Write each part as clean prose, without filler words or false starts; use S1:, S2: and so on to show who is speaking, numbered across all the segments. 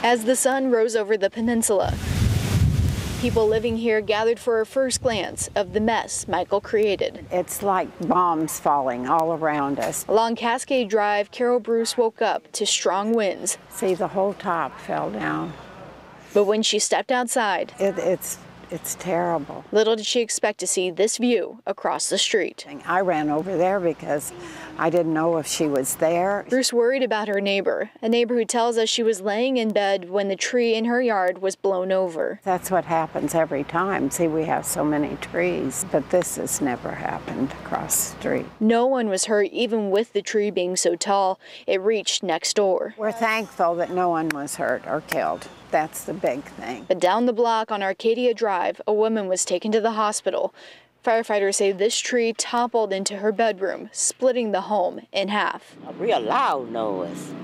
S1: As the sun rose over the peninsula, people living here gathered for a first glance of the mess Michael created.
S2: It's like bombs falling all around us.
S1: Along Cascade Drive, Carol Bruce woke up to strong winds.
S2: See, the whole top fell down.
S1: But when she stepped outside,
S2: it's terrible.
S1: little did she expect to see this view across the street.
S2: I ran over there because I didn't know if she was there.
S1: Bruce worried about her neighbor, a neighbor who tells us she was laying in bed when the tree in her yard was blown over.
S2: That's what happens every time. See, we have so many trees, but this has never happened across the street.
S1: No one was hurt, even with the tree being so tall. It reached next door.
S2: We're thankful that no one was hurt or killed. That's the big thing.
S1: But down the block on Arcadia Drive, a woman was taken to the hospital. Firefighters say this tree toppled into her bedroom, splitting the home in half.
S3: A real loud noise,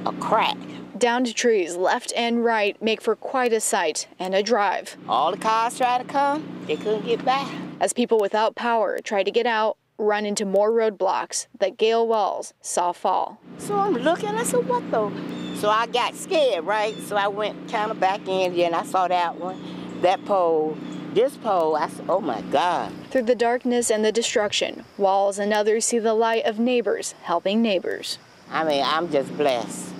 S3: a crack.
S1: Downed trees left and right make for quite a sight and a drive.
S3: All the cars tried to come, they couldn't get back.
S1: As people without power tried to get out, run into more roadblocks that Gail Wells saw fall.
S3: So I'm looking, I said, what the? So I got scared, right? So I went kind of back in there and I saw that one, that pole. This pole, I said, oh my God.
S1: Through the darkness and the destruction, Walls and others see the light of neighbors helping neighbors.
S3: I mean, I'm just blessed.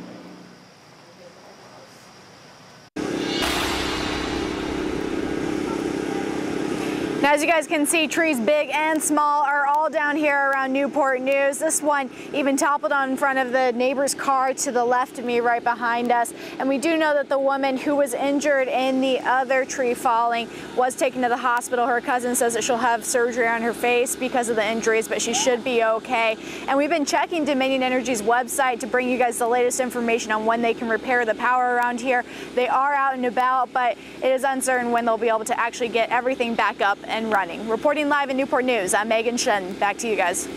S1: Now, as you guys can see, trees big and small are all down here around Newport News. This one even toppled on in front of the neighbor's car to the left of me, right behind us. And we do know that the woman who was injured in the other tree falling was taken to the hospital. Her cousin says that she'll have surgery on her face because of the injuries, but she should be okay. And we've been checking Dominion Energy's website to bring you guys the latest information on when they can repair the power around here. They are out and about, but it is uncertain when they'll be able to actually get everything back up and running. Reporting live in Newport News, I'm Megan Shen. Back to you guys.